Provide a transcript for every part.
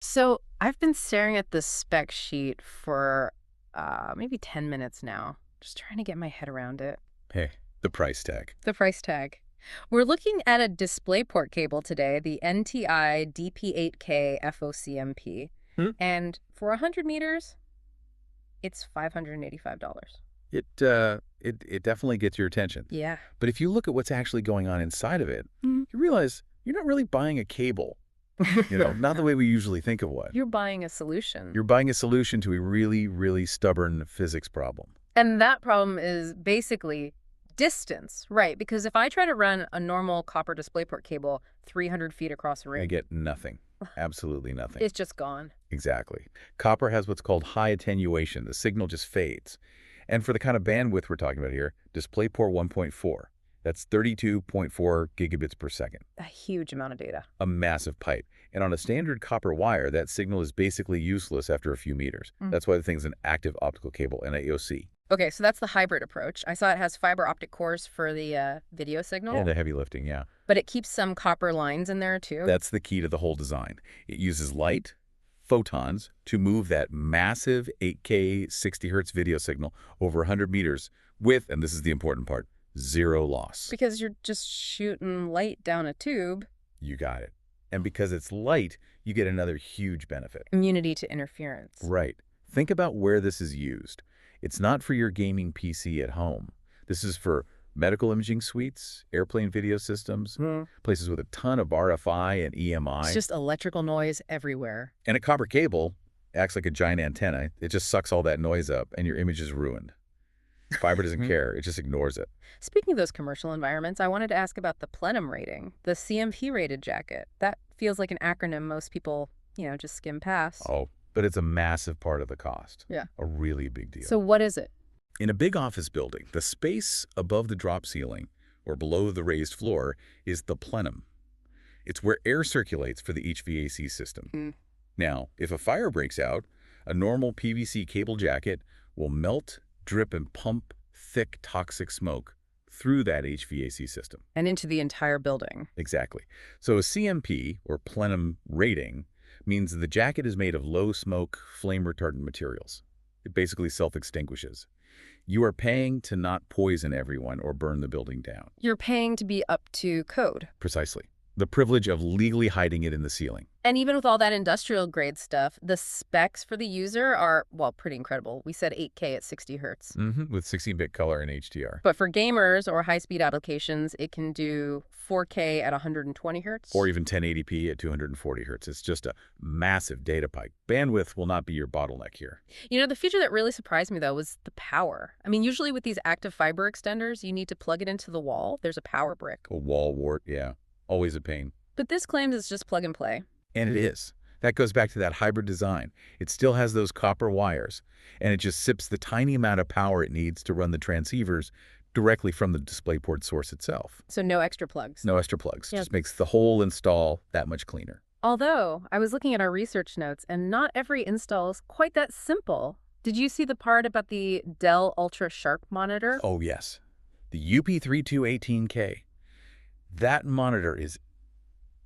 So I've been staring at this spec sheet for maybe 10 minutes now, just trying to get my head around it. Hey, the price tag. The price tag. We're looking at a DisplayPort cable today, the NTI DP8K-FOCMP. Hmm? And for 100 meters, it's $585. It definitely gets your attention. Yeah. But if you look at what's actually going on inside of it, Mhm. you realize you're not really buying a cable, not the way we usually think of one. You're buying a solution. You're buying a solution to a really, really stubborn physics problem. And that problem is basically distance, right? Because if I try to run a normal copper DisplayPort cable 300 feet across a I room, get nothing. Absolutely nothing. it's just gone. Exactly. Copper has what's called high attenuation. The signal just fades. And for the kind of bandwidth we're talking about here, DisplayPort 1.4. That's 32.4 gigabits per second. A huge amount of data. A massive pipe. And on a standard copper wire, that signal is basically useless after a few meters. Mm. That's why the thing's an active optical cable, an AOC. Okay, so that's the hybrid approach. I saw it has fiber optic cores for the video signal, And the heavy lifting, yeah. but it keeps some copper lines in there too. That's the key to the whole design. It uses light, photons, to move that massive 8K 60 hertz video signal over 100 meters with, and this is the important part, zero loss. Because you're just shooting light down a tube. You got it. And because it's light, you get another huge benefit. Immunity to interference. Right. Think about where this is used. It's not for your gaming PC at home. This is for medical imaging suites, airplane video systems, places with a ton of RFI and EMI. It's just electrical noise everywhere. And a copper cable acts like a giant antenna. It just sucks all that noise up, and your image is ruined. Fiber doesn't care. It just ignores it. Speaking of those commercial environments, I wanted to ask about the Plenum rating, the CMP-rated jacket. That feels like an acronym most people, just skim past. Oh, but it's a massive part of the cost. Yeah. A really big deal. So what is it? In a big office building, the space above the drop ceiling or below the raised floor is the plenum. It's where air circulates for the HVAC system. Now, if a fire breaks out, a normal PVC cable jacket will melt, drip, and pump thick toxic smoke through that HVAC system. And into the entire building. Exactly. So a CMP, or plenum rating, means the jacket is made of low-smoke, flame-retardant materials. It basically self-extinguishes. You are paying to not poison everyone or burn the building down. You're paying to be up to code. Precisely. The privilege of legally hiding it in the ceiling. And even with all that industrial grade stuff, the specs for the user are, well, pretty incredible. We said 8K at 60 hertz. With 16-bit color and HDR. But for gamers or high-speed applications, it can do 4K at 120 hertz. Or even 1080p at 240 hertz. It's just a massive data pipe. Bandwidth will not be your bottleneck here. The feature that really surprised me, though, was the power. I mean, usually with these active fiber extenders, you need to plug it into the wall. There's a power brick. A wall wart, yeah. Always a pain. But this claims it's just plug and play. And it is. That goes back to that hybrid design. It still has those copper wires, and it just sips the tiny amount of power it needs to run the transceivers directly from the DisplayPort source itself. So no extra plugs. No extra plugs. Yep. Just makes the whole install that much cleaner. Although, I was looking at our research notes, and not every install is quite that simple. Did you see the part about the Dell Ultra Sharp monitor? Oh, yes. The UP3218K. That monitor is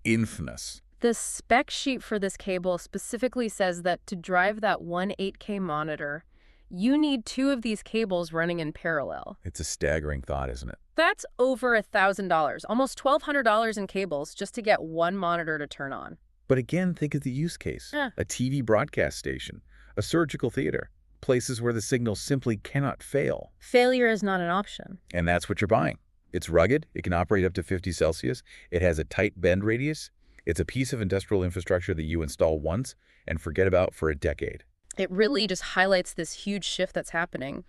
infamous. The spec sheet for this cable specifically says that to drive that one 8K monitor, you need two of these cables running in parallel. It's a staggering thought, isn't it? That's over $1,000, almost $1,200 in cables just to get one monitor to turn on. But again, think of the use case. Yeah. A TV broadcast station, a surgical theater, places where the signal simply cannot fail. Failure is not an option. And that's what you're buying. It's rugged. It can operate up to 50 Celsius. It has a tight bend radius. It's a piece of industrial infrastructure that you install once and forget about for a decade. It really just highlights this huge shift that's happening.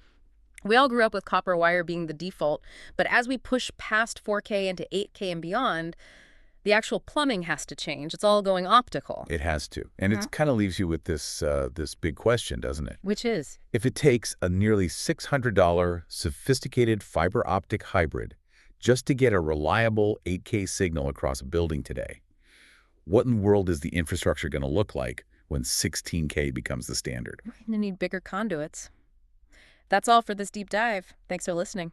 We all grew up with copper wire being the default, but as we push past 4K into 8K and beyond, the actual plumbing has to change. It's all going optical. It has to. And it kind of leaves you with this big question, doesn't it? Which is? If it takes a nearly $600 sophisticated fiber optic hybrid just to get a reliable 8K signal across a building today, what in the world is the infrastructure going to look like when 16K becomes the standard? We're going to need bigger conduits. That's all for this deep dive. Thanks for listening.